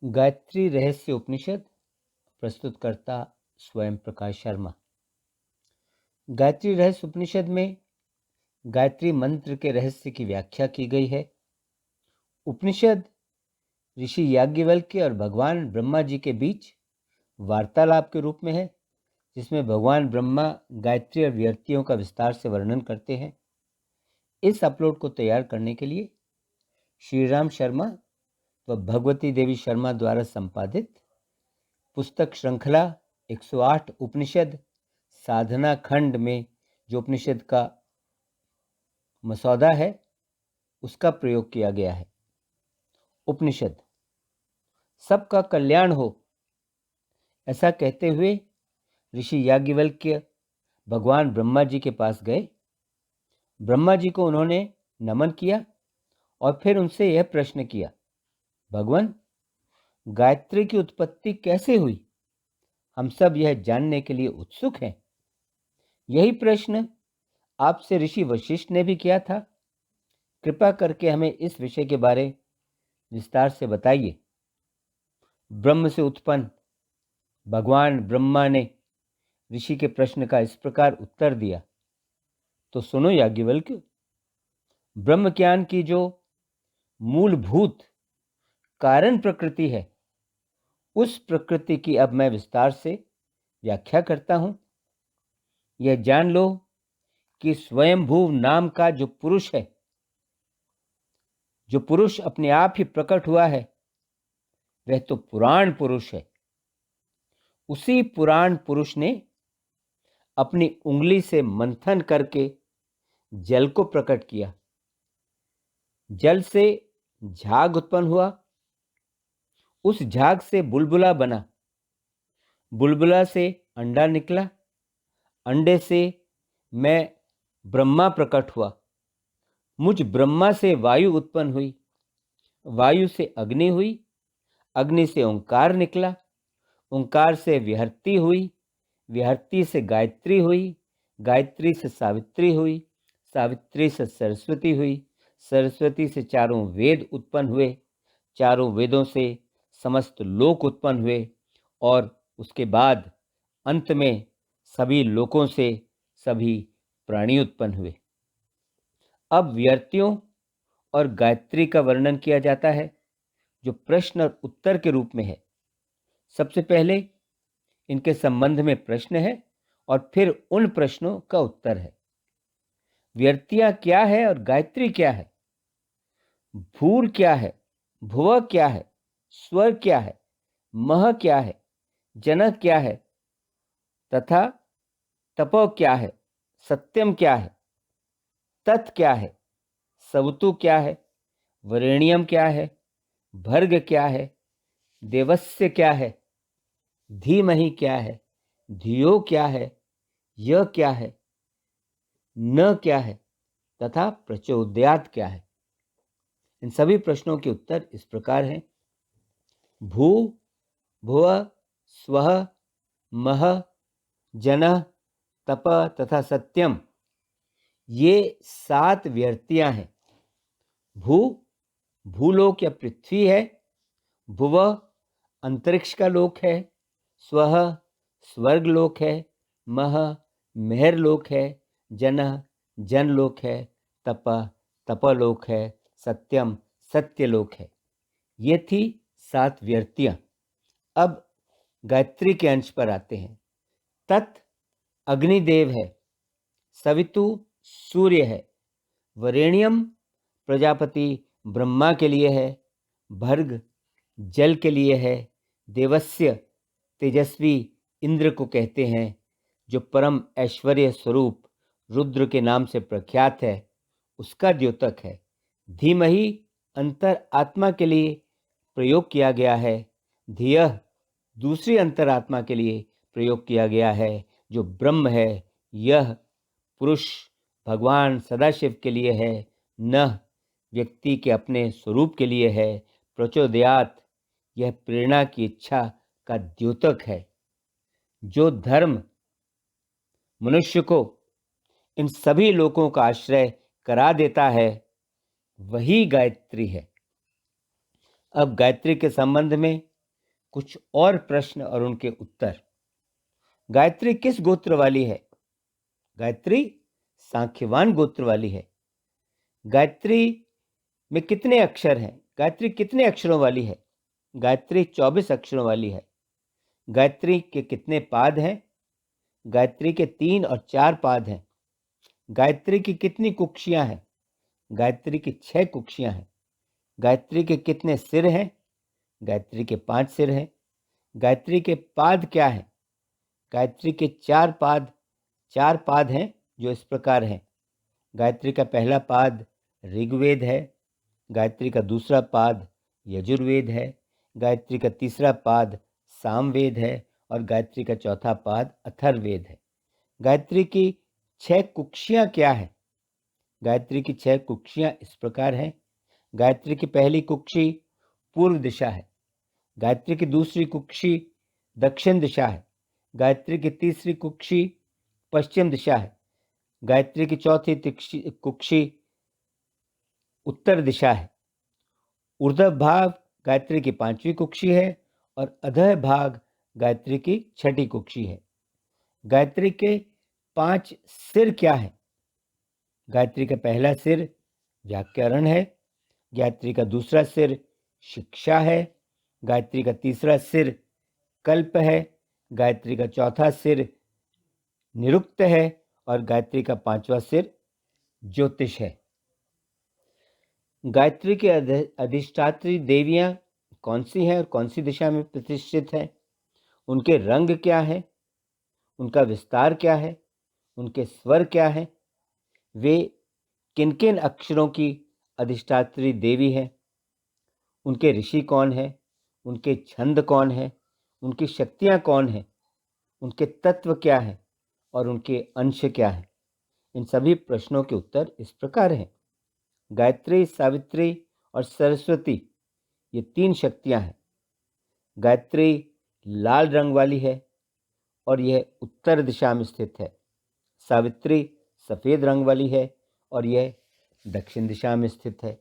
गायत्री रहस्य उपनिषद प्रस्तुतकर्ता स्वयं प्रकाश शर्मा। गायत्री रहस्य उपनिषद में गायत्री मंत्र के रहस्य की व्याख्या की गई है। उपनिषद ऋषि याज्ञवल्क्य और भगवान ब्रह्मा जी के बीच वार्तालाप के रूप में है, जिसमें भगवान ब्रह्मा गायत्री और व्यर्तियों का विस्तार से वर्णन करते हैं। इस अपलोड को तैयार करने के लिए श्रीराम शर्मा व भगवती देवी शर्मा द्वारा संपादित पुस्तक श्रृंखला 108 उपनिषद साधना खंड में जो उपनिषद का मसौदा है उसका प्रयोग किया गया है। उपनिषद सबका कल्याण हो, ऐसा कहते हुए ऋषि याज्ञवल्क्य भगवान ब्रह्मा जी के पास गए। ब्रह्मा जी को उन्होंने नमन किया और फिर उनसे यह प्रश्न किया, भगवान, गायत्री की उत्पत्ति कैसे हुई? हम सब यह जानने के लिए उत्सुक हैं। यही प्रश्न आपसे ऋषि वशिष्ठ ने भी किया था। कृपा करके हमें इस विषय के बारे विस्तार से बताइए। ब्रह्म से उत्पन्न भगवान ब्रह्मा ने ऋषि के प्रश्न का इस प्रकार उत्तर दिया, तो सुनो याज्ञवल्क्य, ब्रह्म ज्ञान की जो मूलभूत कारण प्रकृति है, उस प्रकृति की अब मैं विस्तार से व्याख्या करता हूं। यह जान लो कि स्वयंभू नाम का जो पुरुष है, जो पुरुष अपने आप ही प्रकट हुआ है, वह तो पुराण पुरुष है। उसी पुराण पुरुष ने अपनी उंगली से मंथन करके जल को प्रकट किया। जल से झाग उत्पन्न हुआ, उस झाग से बुलबुला बना, बुलबुला से अंडा निकला, अंडे से मैं ब्रह्मा प्रकट हुआ, मुझ ब्रह्मा से वायु उत्पन्न हुई, वायु से अग्नि हुई, अग्नि से ओंकार निकला, ओंकार से विहर्ती हुई, विहर्ती से गायत्री हुई, गायत्री से सावित्री हुई, सावित्री से सरस्वती हुई, सरस्वती से चारों वेद उत्पन्न हुए, चारों वेदों से समस्त लोक उत्पन्न हुए और उसके बाद अंत में सभी लोकों से सभी प्राणी उत्पन्न हुए। अब व्यर्तियों और गायत्री का वर्णन किया जाता है, जो प्रश्न और उत्तर के रूप में है। सबसे पहले इनके संबंध में प्रश्न है और फिर उन प्रश्नों का उत्तर है। व्यर्तियां क्या है और गायत्री क्या है? भूर क्या है? भुव क्या है? स्वर क्या है? मह क्या है? जनक क्या है? तथा तपो क्या है? सत्यम क्या है? तत् क्या है? सवतु क्या है? वरेण्यम क्या है? भर्ग क्या है? देवस्य क्या है? धीमहि क्या है? धियो क्या है? यह क्या है? न क्या है? तथा प्रचोदयात क्या है? इन सभी प्रश्नों के उत्तर इस प्रकार हैं। भू, भुव, स्वः, मह, जनः, तप तथा सत्यम, ये 7 व्यर्तियां हैं। भू भूलोक या पृथ्वी है, भुव अंतरिक्ष का लोक है, स्वः स्वर्ग लोक है, मह मेहर लोक है, जनः जनलोक है, तप तपलोक है, सत्यम सत्यलोक है। ये थी 7 व्यर्तियां। अब गायत्री के अंश पर आते हैं। तत् अग्निदेव है, सवितु सूर्य है, वरेण्यम प्रजापति ब्रह्मा के लिए है, भर्ग जल के लिए है, देवस्य तेजस्वी इंद्र को कहते हैं, जो परम ऐश्वर्य स्वरूप रुद्र के नाम से प्रख्यात है, उसका द्योतक है। धीमहि अंतर आत्मा के लिए प्रयोग किया गया है, धियः दूसरी अंतरात्मा के लिए प्रयोग किया गया है, जो ब्रह्म है। यह पुरुष भगवान सदाशिव के लिए है, न व्यक्ति के अपने स्वरूप के लिए है। प्रचोदयात यह प्रेरणा की इच्छा का द्योतक है। जो धर्म मनुष्य को इन सभी लोकों का आश्रय करा देता है, वही गायत्री है। अब गायत्री के संबंध में कुछ और प्रश्न और उनके उत्तर। गायत्री किस गोत्र वाली है? गायत्री सांख्यवान गोत्र वाली है। गायत्री में कितने अक्षर हैं? गायत्री कितने अक्षरों वाली है? गायत्री 24 अक्षरों वाली है। गायत्री के कितने पाद हैं? गायत्री के 3 और 4 पाद हैं। गायत्री की कितनी कुक्षियां हैं? गायत्री की 6 कुक्षियां हैं। गायत्री के कितने सिर हैं? गायत्री के 5 सिर हैं। गायत्री के पाद क्या हैं? गायत्री के 4 पाद हैं जो इस प्रकार हैं। गायत्री का पहला पाद ऋग्वेद है। गायत्री का दूसरा पाद यजुर्वेद है। गायत्री का तीसरा पाद सामवेद है और गायत्री का चौथा पाद अथर्ववेद है। गायत्री की 6 कुक्षियां क्या है? गायत्री की 6 कुक्षियां इस प्रकार हैं। गायत्री की पहली कुक्षी पूर्व दिशा है। गायत्री की दूसरी कुक्षी दक्षिण दिशा है। गायत्री की तीसरी कुक्षी पश्चिम दिशा है। गायत्री की चौथी कुक्षी उत्तर दिशा है। ऊर्ध्व भाग गायत्री की 5वीं कुक्षी है और अधः भाग गायत्री की 6ठी कुक्षी है। गायत्री के 5 सिर क्या है? गायत्री का पहला सिर व्याकरण है। गायत्री का दूसरा सिर शिक्षा है। गायत्री का तीसरा सिर कल्प है। गायत्री का चौथा सिर निरुक्त है और गायत्री का 5वां सिर ज्योतिष है। गायत्री के अधिष्ठात्री देवियां कौन सी हैं और कौन सी दिशा में प्रतिष्ठित हैं? उनके रंग क्या है? उनका विस्तार क्या है? उनके स्वर क्या है? वे किन किन अक्षरों की अधिष्ठात्री देवी हैं? उनके ऋषि कौन है? उनके छंद कौन है? उनकी शक्तियां कौन हैं? उनके तत्व क्या है और उनके अंश क्या है? इन सभी प्रश्नों के उत्तर इस प्रकार हैं। गायत्री, सावित्री और सरस्वती ये 3 शक्तियां हैं। गायत्री लाल रंग वाली है और यह उत्तर दिशा में स्थित है। सावित्री सफेद रंग वाली है और यह दक्षिण दिशा में स्थित है।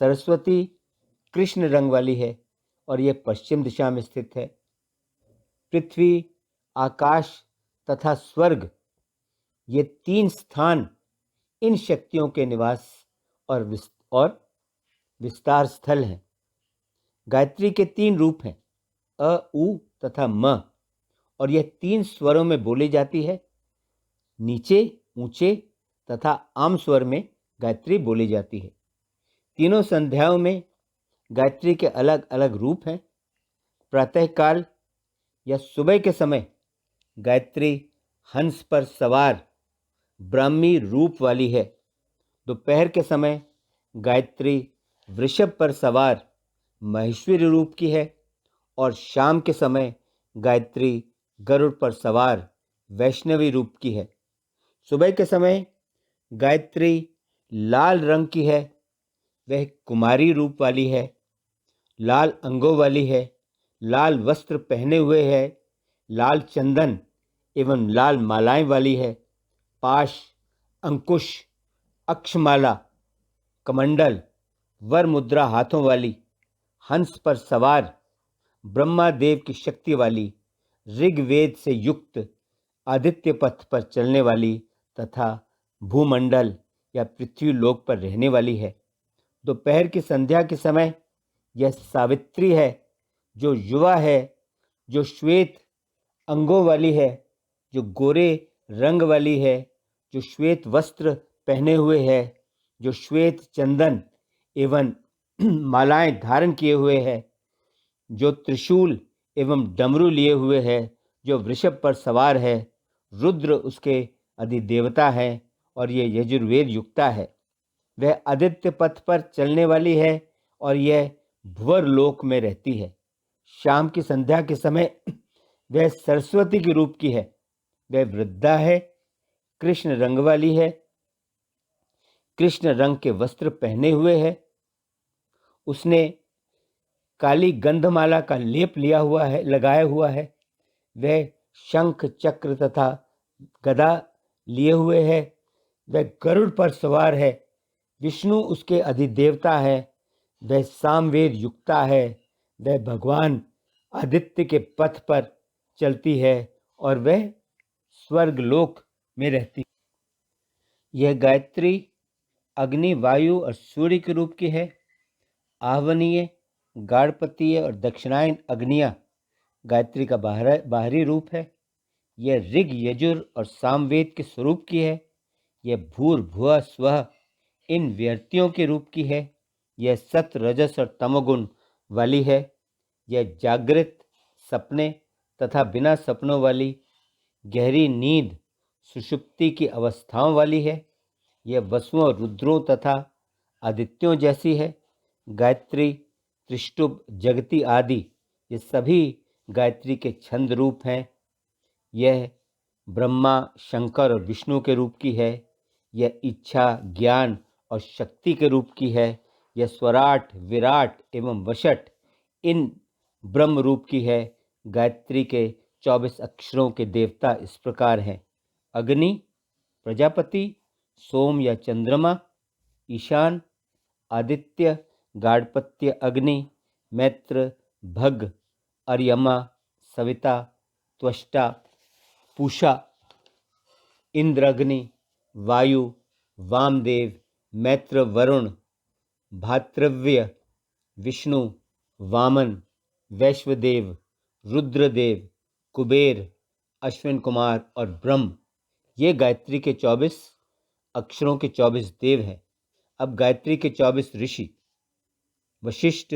सरस्वती कृष्ण रंग वाली है और यह पश्चिम दिशा में स्थित है। पृथ्वी, आकाश तथा स्वर्ग ये 3 स्थान इन शक्तियों के निवास और विस्तार स्थल हैं। गायत्री के 3 रूप हैं, अ, उ तथा म, और यह 3 स्वरों में बोली जाती है। नीचे, ऊंचे तथा आम स्वर में गायत्री बोली जाती है। तीनों संध्याओं में गायत्री के अलग अलग रूप हैं। प्रातःकाल या सुबह के समय गायत्री हंस पर सवार ब्राह्मी रूप वाली है। दोपहर के समय गायत्री वृषभ पर सवार महेश्वरी रूप की है और शाम के समय गायत्री गरुड़ पर सवार वैष्णवी रूप की है। सुबह के समय गायत्री लाल रंग की है, वह कुमारी रूप वाली है, लाल अंगों वाली है, लाल वस्त्र पहने हुए है, लाल चंदन एवं लाल मालाएं वाली है, पाश, अंकुश, अक्षमाला, कमंडल, वर मुद्रा हाथों वाली, हंस पर सवार, ब्रह्मा देव की शक्ति वाली, ऋग्वेद से युक्त, आदित्य पथ पर चलने वाली तथा भूमंडल या पृथ्वी लोक पर रहने वाली है। दोपहर की संध्या के समय यह सावित्री है, जो युवा है, जो श्वेत अंगों वाली है, जो गोरे रंग वाली है, जो श्वेत वस्त्र पहने हुए है, जो श्वेत चंदन एवं मालाएं धारण किए हुए है, जो त्रिशूल एवं डमरू लिए हुए है, जो वृषभ पर सवार है, रुद्र उसके अधिदेवता है और ये यजुर्वेद युक्ता है। वह आदित्य पथ पर चलने वाली है और यह भुवर लोक में रहती है। शाम की संध्या के समय वह सरस्वती के रूप की है। वह वृद्धा है, कृष्ण रंग वाली है, कृष्ण रंग के वस्त्र पहने हुए है, उसने काली गंधमाला का लेप लिया हुआ है, लगाया हुआ है। वह शंख चक्र तथा गदा लिए हुए है। वह गरुड़ पर सवार है, विष्णु उसके अधिदेवता है। वह सामवेद युक्ता है। वह भगवान आदित्य के पथ पर चलती है और वह स्वर्गलोक में रहती है। यह गायत्री अग्नि, वायु और सूर्य के रूप की है। आहवनीय, गाढ़पतीय और दक्षिणायन अग्नियां गायत्री का बाहरी रूप है। यह ऋग, यजुर और सामवेद के स्वरूप की है। यह भूर्भुवः स्वः इन व्यर्तियों के रूप की है। यह सत्व, रजस और तमोगुण वाली है। यह जागृत, सपने तथा बिना सपनों वाली, गहरी नींद, सुषुप्ति की अवस्थाओं वाली है। यह वसुओं, रुद्रों तथा आदित्यों जैसी है। गायत्री, त्रिष्टुप, जगती आदि ये सभी गायत्री के छंद रूप हैं। यह ब्रह्मा, शंकर और विष्णु के रूप की है। यह इच्छा, ज्ञान और शक्ति के रूप की है। यह स्वराट, विराट एवं वषट इन ब्रह्म रूप की है। गायत्री के 24 अक्षरों के देवता इस प्रकार हैं: अग्नि, प्रजापति, सोम या चंद्रमा, ईशान, आदित्य, गाढ़पत्य अग्नि, मैत्र, भग, अर्यमा, सविता, त्वष्टा, पूषा, इंद्राग्नि, वायु, वामदेव, मैत्र, वरुण, भातृव्य, विष्णु, वामन, वैश्वदेव, रुद्रदेव, कुबेर, अश्विन कुमार और ब्रह्म ये गायत्री के 24 अक्षरों के 24 देव हैं। अब गायत्री के 24 ऋषि: वशिष्ठ,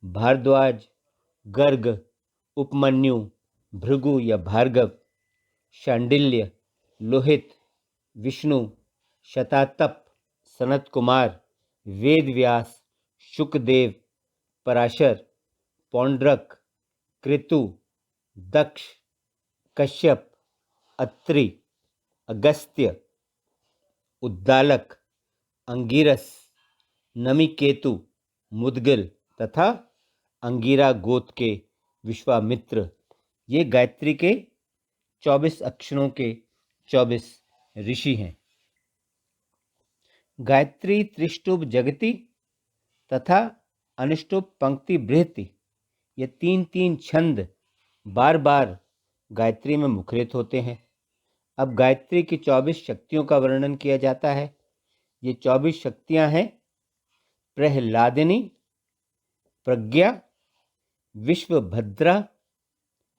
भारद्वाज, गर्ग, उपमन्यु, भृगु या भार्गव, शांडिल्य, लोहित, विष्णु, शतातप, सनत कुमार, वेदव्यास, शुकदेव, पराशर, पौंड्रक, कृतु, दक्ष, कश्यप, अत्रि, अगस्त्य, उद्दालक, अंगिरस, नमिकेतु, मुद्गल तथा अंगिरा गोत्र के विश्वामित्र ये गायत्री के 24 अक्षरों के 24 ऋषि हैं। गायत्री त्रिष्टुप, जगती तथा अनुष्टुप, पंक्ति, बृहति ये 3-3 छंद बार बार गायत्री में मुखरित होते हैं। अब गायत्री की 24 शक्तियों का वर्णन किया जाता है। ये 24 शक्तियां हैं: प्रहलादिनी, प्रज्ञा, विश्वभद्रा,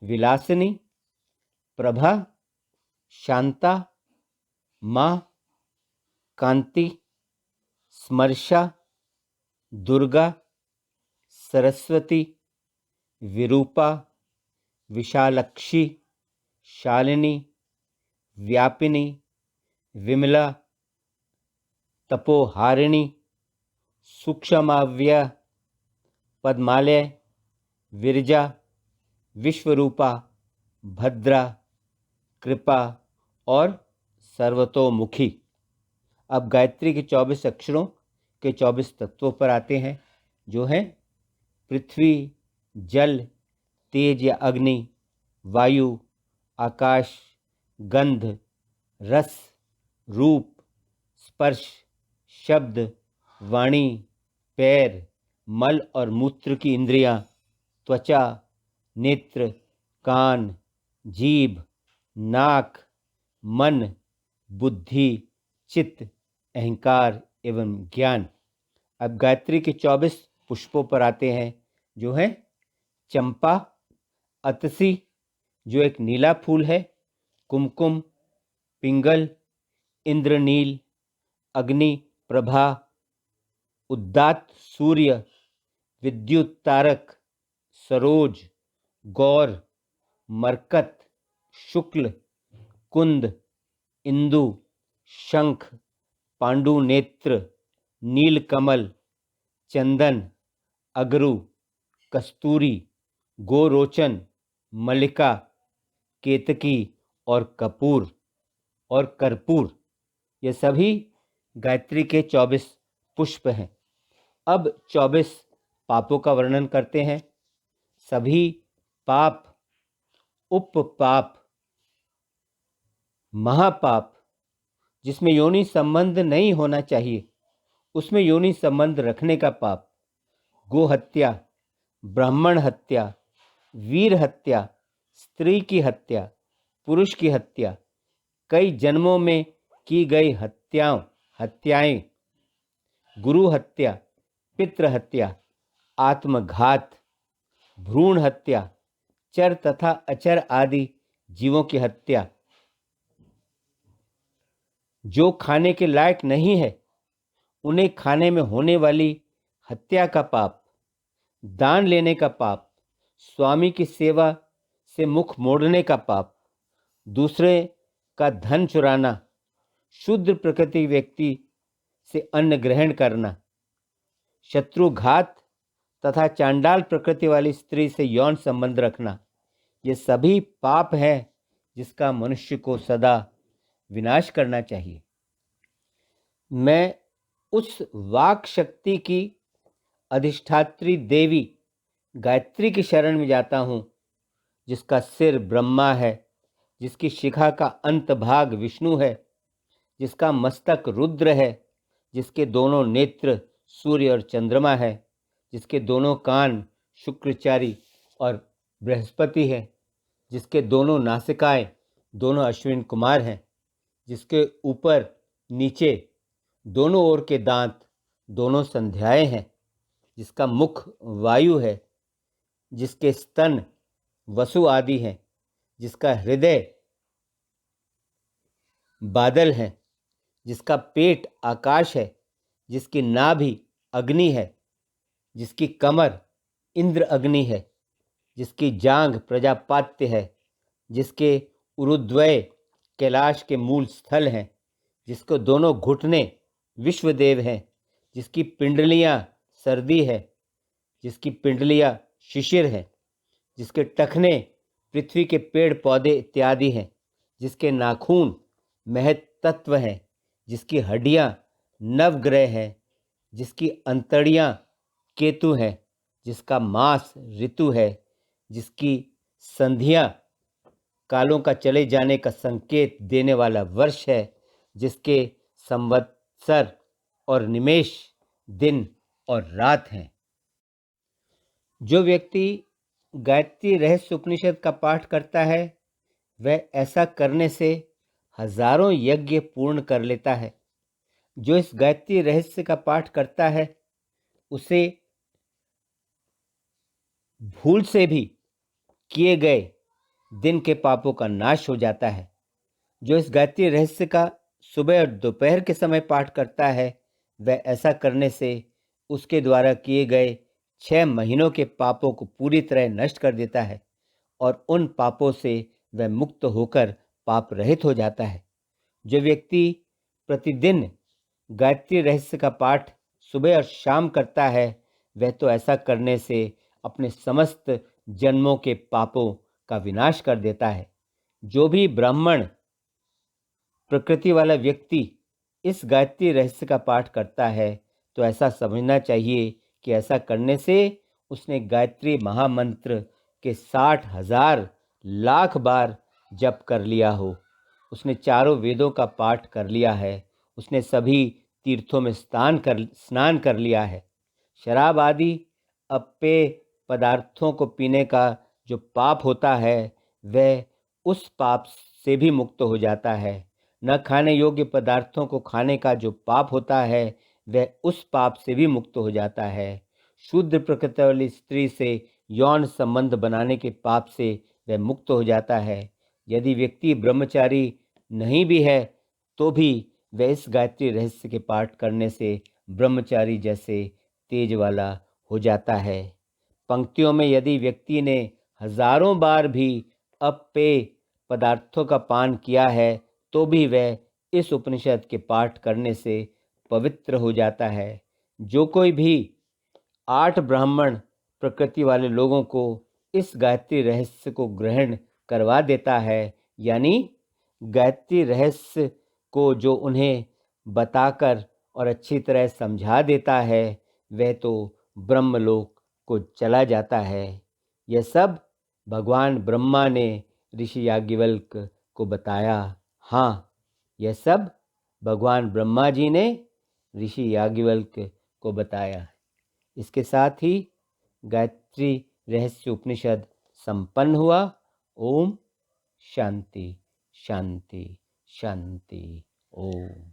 विलासिनी, प्रभा, शांता, माँ, कांति, स्मर्शा, दुर्गा, सरस्वती, विरूपा, विशालक्षी, शालिनी, व्यापिनी, विमला, तपोहारिणी, सूक्ष्माव्या, पद्मालय, विरजा, विश्वरूपा, भद्रा, कृपा और सर्वतोमुखी। अब गायत्री के 24 अक्षरों के 24 तत्वों पर आते हैं, जो हैं पृथ्वी, जल, तेज या अग्नि, वायु, आकाश, गंध, रस, रूप, स्पर्श, शब्द, वाणी, पैर, मल और मूत्र की इंद्रियां, त्वचा, नेत्र, कान, जीभ, नाक, मन, बुद्धि, चित्त, अहंकार एवं ज्ञान। अब गायत्री के 24 पुष्पों पर आते हैं, जो हैं चंपा, अतसी जो एक नीला फूल है, कुमकुम, पिंगल, इंद्रनील, अग्नि, प्रभा, उदात्त, सूर्य, विद्युत तारक, सरोज, गौर, मरकत, शुक्ल, कुंद, इंदु, शंख, पांडु नेत्र, नीलकमल, चंदन, अगरू, कस्तूरी, गोरोचन, मल्लिका, केतकी और कर्पूर ये सभी गायत्री के 24 पुष्प हैं। अब 24 पापों का वर्णन करते हैं। सभी पाप, उपपाप, महापाप जिसमें योनि संबंध नहीं होना चाहिए उसमें योनि संबंध रखने का पाप, गो हत्या, ब्राह्मण हत्या, वीर हत्या, स्त्री की हत्या, पुरुष की हत्या, कई जन्मों में की गई हत्याएं, गुरु हत्या, पितृ हत्या, आत्मघात, भ्रूण हत्या, चर तथा अचर आदि जीवों की हत्या, जो खाने के लायक नहीं है उन्हें खाने में होने वाली हत्या का पाप, दान लेने का पाप, स्वामी की सेवा से मुख मोड़ने का पाप, दूसरे का धन चुराना, शुद्ध प्रकृति व्यक्ति से अन्न ग्रहण करना, शत्रुघात तथा चांडाल प्रकृति वाली स्त्री से यौन संबंध रखना, ये सभी पाप है जिसका मनुष्य को सदा विनाश करना चाहिए। मैं उस वाक शक्ति की अधिष्ठात्री देवी गायत्री की शरण में जाता हूँ, जिसका सिर ब्रह्मा है, जिसकी शिखा का अंत भाग विष्णु है, जिसका मस्तक रुद्र है, जिसके दोनों नेत्र सूर्य और चंद्रमा है, जिसके दोनों कान शुक्रचारी और बृहस्पति है, जिसके दोनों नासिकाएं दोनों अश्विन कुमार हैं, जिसके ऊपर नीचे दोनों ओर के दांत दोनों संध्याएं हैं, जिसका मुख वायु है, जिसके स्तन वसु आदि हैं, जिसका हृदय बादल है, जिसका पेट आकाश है, जिसकी नाभि अग्नि है, जिसकी कमर इंद्र अग्नि है, जिसकी जांघ प्रजापात्य है, जिसके उरुद्वय कैलाश के मूल स्थल हैं, जिसको दोनों घुटने विश्वदेव हैं, जिसकी पिंडलियां सर्दी है, जिसकी पिंडलियां शिशिर है, जिसके टखने पृथ्वी के पेड़ पौधे इत्यादि हैं, जिसके नाखून महत तत्व हैं, जिसकी हड्डियां नवग्रह हैं, जिसकी अंतड़ियां केतु हैं, जिसका मांस ऋतु है, जिसकी संधियां कालों का चले जाने का संकेत देने वाला वर्ष है, जिसके संवत्सर और निमेष दिन और रात हैं। जो व्यक्ति गायत्री रहस्य उपनिषद का पाठ करता है वह ऐसा करने से हजारों यज्ञ पूर्ण कर लेता है। जो इस गायत्री रहस्य का पाठ करता है उसे भूल से भी किए गए दिन के पापों का नाश हो जाता है। जो इस गायत्री रहस्य का सुबह और दोपहर के समय पाठ करता है वह ऐसा करने से उसके द्वारा किए गए 6 महीनों के पापों को पूरी तरह नष्ट कर देता है और उन पापों से वह मुक्त होकर पाप रहित हो जाता है। जो व्यक्ति प्रतिदिन गायत्री रहस्य का पाठ सुबह और शाम करता है वह तो ऐसा करने से अपने समस्त जन्मों के पापों का विनाश कर देता है। जो भी ब्राह्मण प्रकृति वाला व्यक्ति इस गायत्री रहस्य का पाठ करता है तो ऐसा समझना चाहिए कि ऐसा करने से उसने गायत्री महामंत्र के 60,000 लाख बार जप कर लिया हो, उसने चारों वेदों का पाठ कर लिया है, उसने सभी तीर्थों में स्नान कर लिया है। शराब आदि अपेय पदार्थों को पीने का जो पाप होता है वह उस पाप से भी मुक्त हो जाता है। न खाने योग्य पदार्थों को खाने का जो पाप होता है वह उस पाप से भी मुक्त हो जाता है। शुद्ध प्रकृति वाली स्त्री से यौन संबंध बनाने के पाप से वह मुक्त हो जाता है। यदि व्यक्ति ब्रह्मचारी नहीं भी है तो भी वह इस गायत्री रहस्य के पाठ करने से ब्रह्मचारी जैसे तेज वाला हो जाता है। पंक्तियों में यदि व्यक्ति ने हजारों बार भी अपेय पदार्थों का पान किया है तो भी वह इस उपनिषद के पाठ करने से पवित्र हो जाता है। जो कोई भी 8 ब्राह्मण प्रकृति वाले लोगों को इस गायत्री रहस्य को ग्रहण करवा देता है, यानी गायत्री रहस्य को जो उन्हें बताकर और अच्छी तरह समझा देता है वह तो ब्रह्मलोक को चला जाता है। यह सब भगवान ब्रह्मा ने ऋषि याज्ञवल्क्य को बताया। हाँ, यह सब भगवान ब्रह्मा जी ने ऋषि याज्ञवल्क्य को बताया। इसके साथ ही गायत्री रहस्य उपनिषद संपन्न हुआ। ओम शांति शांति शांति। ओम।